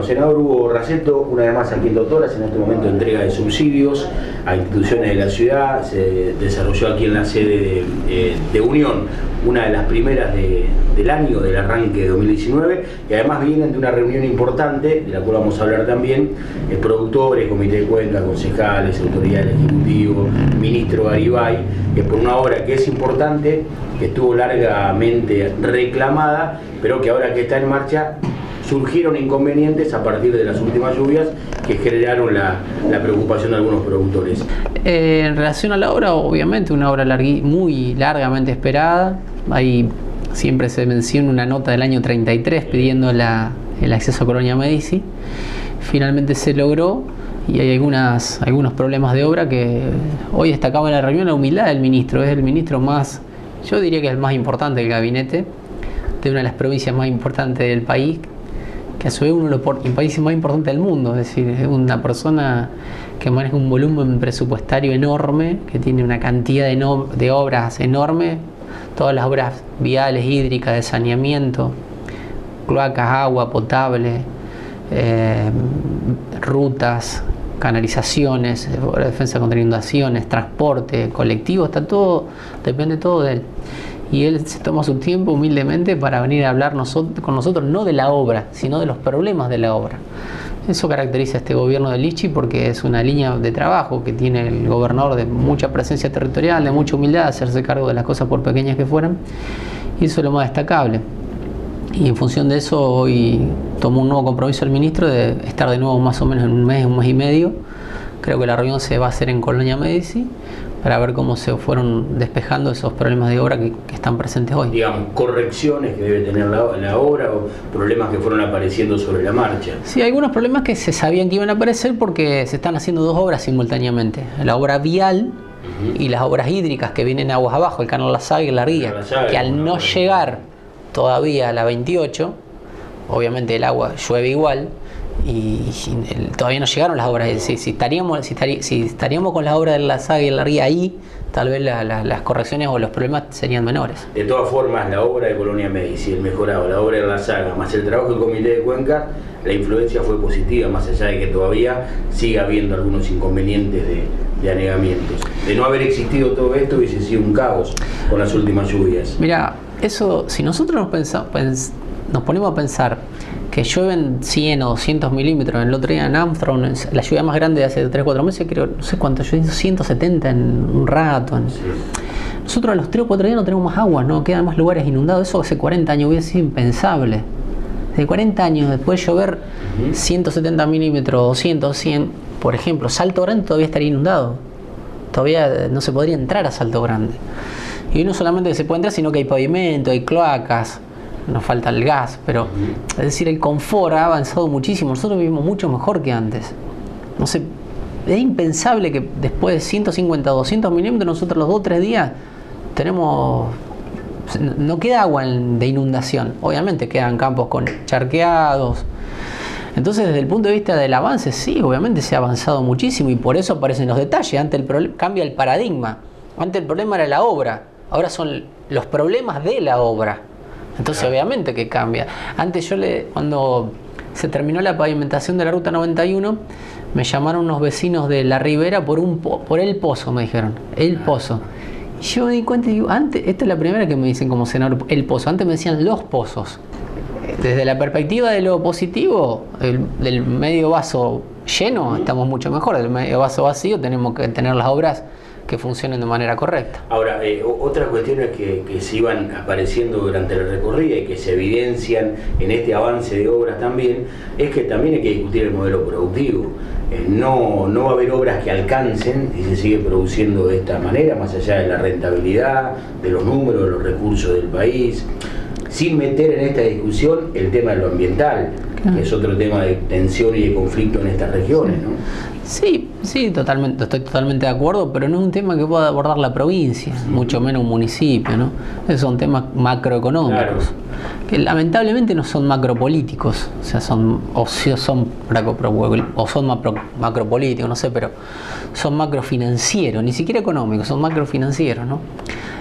Bueno, senador Hugo Raceto, una vez más aquí en Totoras, en este momento entrega de subsidios a instituciones de la ciudad. Se desarrolló aquí en la sede de Unión, una de las primeras del año, del arranque de 2019, y además vienen de una reunión importante, de la cual vamos a hablar también, productores, comité de cuentas, concejales, autoridad del Ejecutivo, ministro Garibay, por una obra que es importante, que estuvo largamente reclamada, pero que ahora que está en marcha, surgieron inconvenientes a partir de las últimas lluvias que generaron la preocupación de algunos productores. En relación a la obra, obviamente una obra muy largamente esperada. Ahí siempre se menciona una nota del año 33 pidiendo el acceso a Colonia Medici. Finalmente se logró y hay algunos problemas de obra que hoy destacaba en la reunión la humildad del ministro. Es el ministro más, yo diría que es el más importante del gabinete, de una de las provincias más importantes del país, que a su vez uno de los países más importantes del mundo. Es decir, es una persona que maneja un volumen presupuestario enorme, que tiene una cantidad de obras enorme, todas las obras viales, hídricas, de saneamiento, cloacas, agua potable, rutas, canalizaciones, defensa contra inundaciones, transporte, colectivo, depende todo de él. Y él se toma su tiempo humildemente para venir a hablar con nosotros, no de la obra, sino de los problemas de la obra. Eso caracteriza a este gobierno de Lichi, porque es una línea de trabajo que tiene el gobernador, de mucha presencia territorial, de mucha humildad, hacerse cargo de las cosas por pequeñas que fueran, y eso es lo más destacable. Y en función de eso, hoy tomó un nuevo compromiso el ministro de estar de nuevo más o menos en un mes y medio. Creo que la reunión se va a hacer en Colonia Medici, para ver cómo se fueron despejando esos problemas de obra que están presentes hoy. Digamos, correcciones que debe tener la obra o problemas que fueron apareciendo sobre la marcha. Sí, hay algunos problemas que se sabían que iban a aparecer porque se están haciendo dos obras simultáneamente. La obra vial y las obras hídricas que vienen aguas abajo, el canal La Saga y la Ría, que al no llegar todavía a la 28, obviamente el agua llueve igual, y todavía no llegaron las obras. Si estaríamos con las obras de La Saga y la Ría ahí, tal vez las correcciones o los problemas serían menores. De todas formas, la obra de Colonia Medici, el mejorado, la obra de La Saga, más el trabajo del comité de Cuenca, la influencia fue positiva, más allá de que todavía siga habiendo algunos inconvenientes de anegamientos. De no haber existido todo esto, hubiese sido un caos con las últimas lluvias. Mira, eso, si nosotros nos ponemos a pensar que llueven 100 o 200 milímetros, el otro día en Armstrong, la lluvia más grande de hace 3 o 4 meses, creo, no sé cuánto, llovió 170 en un rato. Sí. Nosotros a los 3 o 4 días no tenemos más agua, no quedan más lugares inundados. Eso hace 40 años hubiese sido impensable. De 40 años después de llover 170 milímetros, 200, 100, por ejemplo, Salto Grande todavía estaría inundado. Todavía no se podría entrar a Salto Grande. Y no solamente se puede entrar, sino que hay pavimento, hay cloacas, nos falta el gas, pero es decir, el confort ha avanzado muchísimo. Nosotros vivimos mucho mejor que antes. No sé, es impensable que después de 150 o 200 milímetros nosotros los 2 o 3 días no queda agua de inundación. Obviamente quedan campos con charqueados. Entonces, desde el punto de vista del avance, sí, obviamente se ha avanzado muchísimo, y por eso aparecen los detalles. Antes cambia el paradigma. Antes el problema era la obra, ahora son los problemas de la obra. Entonces, obviamente que cambia. Antes cuando se terminó la pavimentación de la ruta 91, me llamaron unos vecinos de la Ribera por el pozo, me dijeron, el pozo. Y yo me di cuenta y digo, esta es la primera que me dicen como senador, el pozo. Antes me decían los pozos. Desde la perspectiva de lo positivo, del medio vaso lleno, estamos mucho mejor. Del medio vaso vacío tenemos que tener las obras que funcionen de manera correcta. Ahora, otras cuestiones que se iban apareciendo durante la recorrida y que se evidencian en este avance de obras también, es que también hay que discutir el modelo productivo. No va a haber obras que alcancen si se sigue produciendo de esta manera, más allá de la rentabilidad, de los números, de los recursos del país, sin meter en esta discusión el tema de lo ambiental, que es otro tema de tensión y de conflicto en estas regiones, ¿no? Sí, totalmente, estoy totalmente de acuerdo, pero no es un tema que pueda abordar la provincia, mucho menos un municipio, ¿no? Esos son temas macroeconómicos, que lamentablemente no son macropolíticos, o sea, son macropolíticos, no sé, pero son macrofinancieros, ni siquiera económicos, son macrofinancieros, ¿no?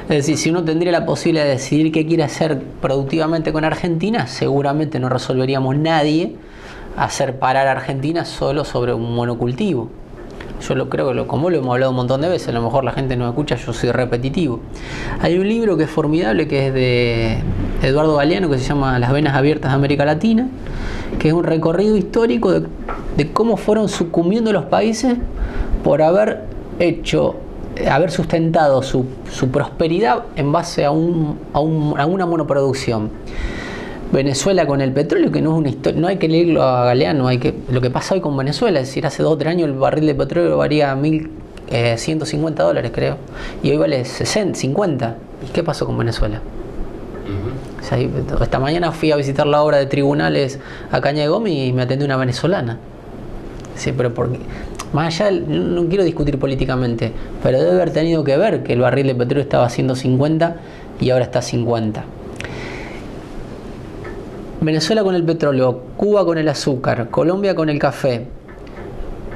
Es decir, si uno tendría la posibilidad de decidir qué quiere hacer productivamente con Argentina, seguramente no resolveríamos nadie hacer parar a Argentina solo sobre un monocultivo. Yo creo que como lo hemos hablado un montón de veces, a lo mejor la gente no me escucha, yo soy repetitivo. Hay un libro que es formidable, que es de Eduardo Galeano, que se llama Las venas abiertas de América Latina, que es un recorrido histórico de cómo fueron sucumbiendo los países por haber sustentado su prosperidad en base a una monoproducción. Venezuela con el petróleo, que no es una historia, no hay que leerlo a Galeano, lo que pasa hoy con Venezuela, es decir, hace 2 o 3 años el barril de petróleo valía $1.150, creo, y hoy vale 50. ¿Y qué pasó con Venezuela? O sea, esta mañana fui a visitar la obra de tribunales a Caña de Gómez y me atendió una venezolana. Sí, pero porque, más allá, no quiero discutir políticamente, pero debe haber tenido que ver que el barril de petróleo estaba a 150 y ahora está a 50. Venezuela con el petróleo, Cuba con el azúcar, Colombia con el café,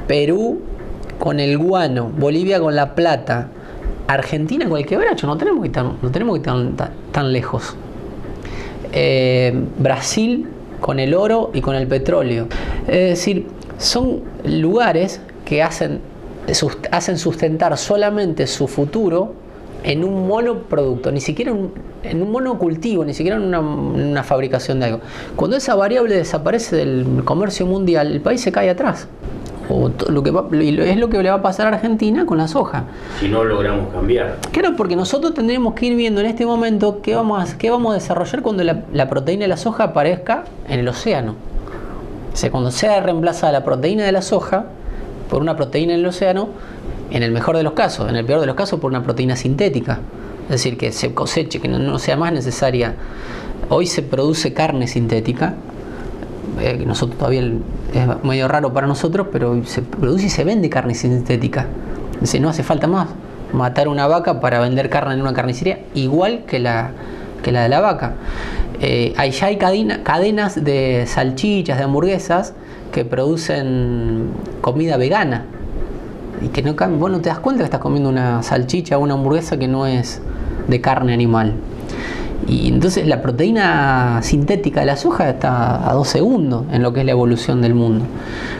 Perú con el guano, Bolivia con la plata, Argentina con el quebracho. No tenemos que ir tan lejos. Brasil con el oro y con el petróleo. Es decir, son lugares que hacen sustentar solamente su futuro en un monoproducto, ni siquiera en un monocultivo, ni siquiera en una fabricación de algo. Cuando esa variable desaparece del comercio mundial, el país se cae atrás. Es lo que le va a pasar a Argentina con la soja. Si no logramos cambiar. Claro, porque nosotros tendremos que ir viendo en este momento qué vamos a desarrollar cuando la proteína de la soja aparezca en el océano. O sea, cuando sea reemplazada la proteína de la soja por una proteína en el océano, en el mejor de los casos, en el peor de los casos por una proteína sintética. Es decir, que se coseche, que no sea más necesaria. Hoy se produce carne sintética, que nosotros todavía es medio raro para nosotros, pero se produce y se vende carne sintética. Es decir, no hace falta más matar una vaca para vender carne en una carnicería, igual que la de la vaca. Ya hay cadenas de salchichas, de hamburguesas, que producen comida vegana. Y que vos no te das cuenta que estás comiendo una salchicha o una hamburguesa que no es de carne animal. Y entonces la proteína sintética de la soja está a 2 segundos en lo que es la evolución del mundo.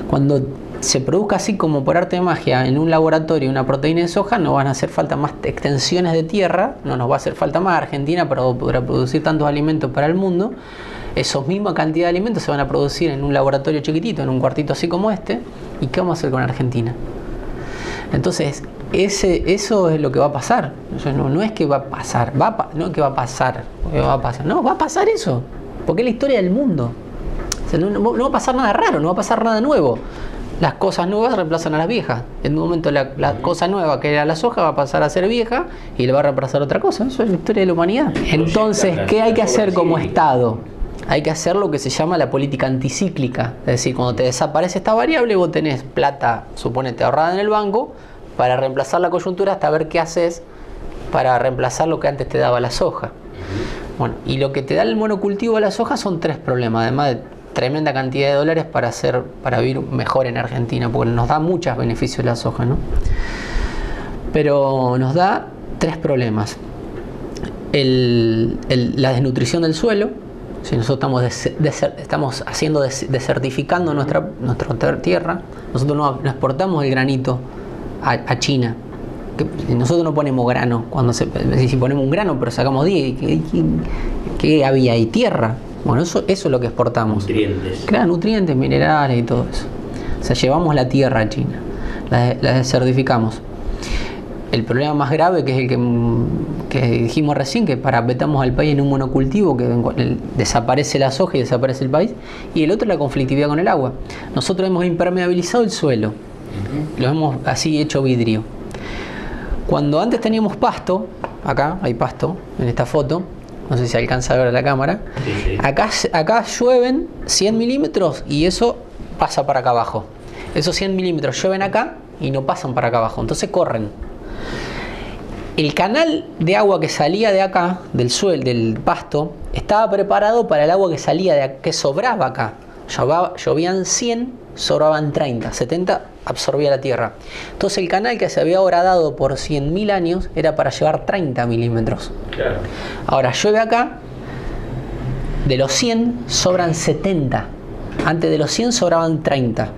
Cuando se produzca así como por arte de magia en un laboratorio una proteína de soja, no van a hacer falta más extensiones de tierra, no nos va a hacer falta más Argentina para producir tantos alimentos para el mundo. Esos misma cantidad de alimentos se van a producir en un laboratorio chiquitito, en un cuartito así como este. ¿Y qué vamos a hacer con Argentina? Entonces, eso es lo que va a pasar. No es que va a pasar, no es que va a pasar, no, va a pasar eso, porque es la historia del mundo. O sea, no va a pasar nada raro, no va a pasar nada nuevo. Las cosas nuevas reemplazan a las viejas. En un momento la cosa nueva, que era la soja, va a pasar a ser vieja y le va a reemplazar otra cosa. Eso es la historia de la humanidad. Entonces, ¿qué hay que hacer como Estado? Hay que hacer lo que se llama la política anticíclica. Es decir, cuando te desaparece esta variable, vos tenés plata, suponete, ahorrada en el banco, para reemplazar la coyuntura hasta ver qué haces para reemplazar lo que antes te daba la soja. Bueno, y lo que te da el monocultivo de la soja son 3 problemas, además de tremenda cantidad de dólares para vivir mejor en Argentina, porque nos da muchos beneficios la soja, ¿no? Pero nos da 3 problemas. La desnutrición del suelo. Si nosotros estamos desertificando nuestra tierra, nosotros no exportamos el granito a China. Nosotros no ponemos grano. Si ponemos un grano, pero sacamos 10, ¿qué había ahí? Tierra. Bueno, eso es lo que exportamos. Nutrientes. Claro, nutrientes, minerales y todo eso. O sea, llevamos la tierra a China, la desertificamos. El problema más grave, que es el que dijimos recién, que parapetamos al país en un monocultivo, que desaparece la soja y desaparece el país, y el otro es la conflictividad con el agua. Nosotros hemos impermeabilizado el suelo, lo hemos así hecho vidrio. Cuando antes teníamos pasto, acá hay pasto en esta foto, no sé si alcanza a ver a la cámara, sí. Acá llueven 100 milímetros y eso pasa para acá abajo. Esos 100 milímetros llueven acá y no pasan para acá abajo, entonces corren. El canal de agua que salía de acá, del suelo, del pasto, estaba preparado para el agua que salía que sobraba acá. Llovían 100, sobraban 30, 70 absorbía la tierra. Entonces el canal que se había horadado por 100.000 años era para llevar 30 milímetros. Claro. Ahora llueve acá, de los 100 sobran 70. Antes de los 100 sobraban 30,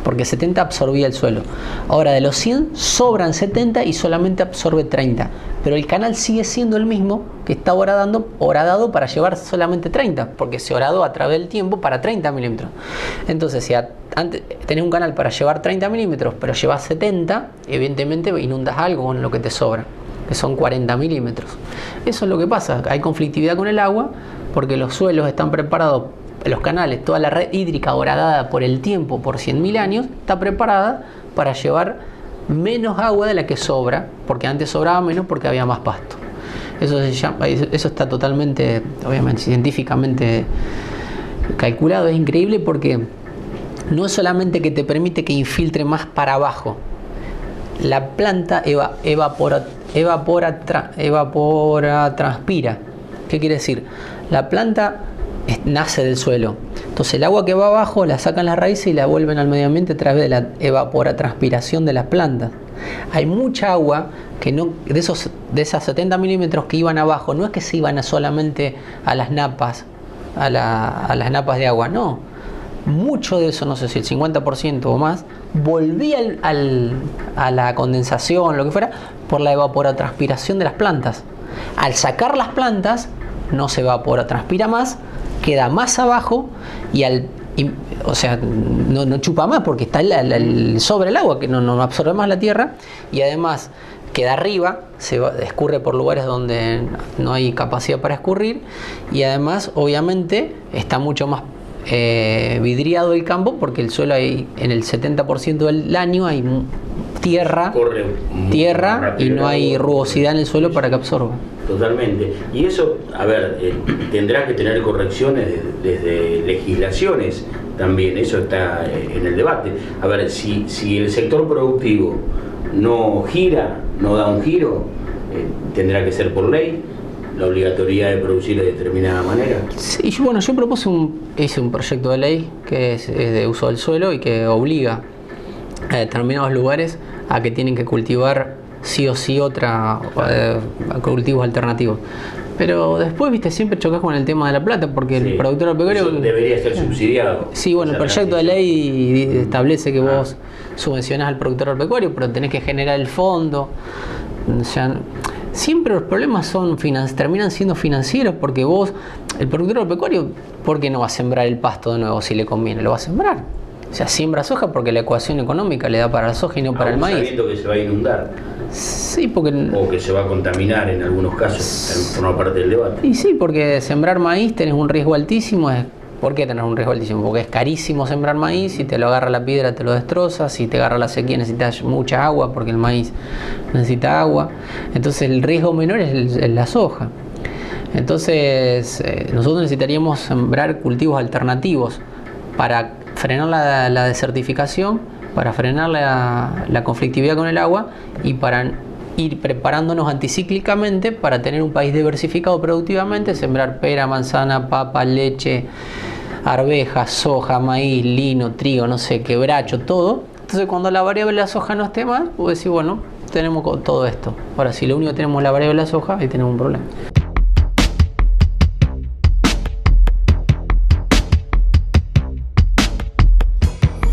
porque 70 absorbía el suelo. Ahora de los 100 sobran 70 y solamente absorbe 30. Pero el canal sigue siendo el mismo que está horadado para llevar solamente 30, porque se horadó a través del tiempo para 30 milímetros. Entonces, si antes tenés un canal para llevar 30 milímetros, pero llevas 70, evidentemente inundas algo con lo que te sobra, que son 40 milímetros. Eso es lo que pasa. Hay conflictividad con el agua, porque los suelos están preparados, los canales, toda la red hídrica horadada por el tiempo, por 100.000 años, está preparada para llevar menos agua de la que sobra, porque antes sobraba menos porque había más pasto. Eso está totalmente, obviamente, científicamente calculado. Es increíble porque no es solamente que te permite que infiltre más para abajo, la planta transpira. ¿Qué quiere decir? La planta nace del suelo. Entonces el agua que va abajo la sacan las raíces y la vuelven al medio ambiente a través de la evapotranspiración de las plantas. Hay mucha agua que no, de esas 70 milímetros que iban abajo, no es que se iban solamente a las napas, a las napas de agua, no. Mucho de eso, no sé si el 50% o más, volvía a la condensación, lo que fuera, por la evapotranspiración de las plantas. Al sacar las plantas, no se evapotranspira más, queda más abajo o sea, no chupa más porque está sobre el agua, que no absorbe más la tierra, y además queda arriba, escurre por lugares donde no hay capacidad para escurrir, y además obviamente está mucho más vidriado el campo, porque el suelo en el 70% del año hay tierra y no hay rugosidad en el suelo para que absorba. Totalmente. Y eso, a ver, tendrá que tener correcciones desde legislaciones también, eso está en el debate. A ver, si el sector productivo no da un giro, tendrá que ser por ley la obligatoriedad de producir de determinada manera. Sí, bueno, yo hice un proyecto de ley que es de uso del suelo y que obliga a determinados lugares a que tienen que cultivar sí o sí cultivos alternativos. Pero después, viste, siempre chocas con el tema de la plata, porque el productor agropecuario debería ser subsidiado. Sí, bueno, el proyecto de ley establece que vos subvencionás al productor agropecuario, pero tenés que generar el fondo. O sea, siempre los problemas terminan siendo financieros, porque el productor agropecuario, ¿por qué no va a sembrar el pasto de nuevo si le conviene? Lo va a sembrar. O sea, siembra soja porque la ecuación económica le da para la soja y no para el maíz. Sabiendo que se va a inundar. Sí, porque... O que se va a contaminar en algunos casos, forma parte del debate. Y sí, porque sembrar maíz tenés un riesgo altísimo. ¿Por qué tenés un riesgo altísimo? Porque es carísimo sembrar maíz, si te lo agarra la piedra te lo destroza, si te agarra la sequía necesitas mucha agua porque el maíz necesita agua. Entonces el riesgo menor es la soja. Entonces nosotros necesitaríamos sembrar cultivos alternativos para frenar la desertificación, para frenar la conflictividad con el agua y para ir preparándonos anticíclicamente para tener un país diversificado productivamente, sembrar pera, manzana, papa, leche, arvejas, soja, maíz, lino, trigo, no sé, quebracho, todo. Entonces cuando la variable de la soja no esté más, vos decís, bueno, tenemos todo esto. Ahora, si lo único que tenemos es la variable de la soja, ahí tenemos un problema.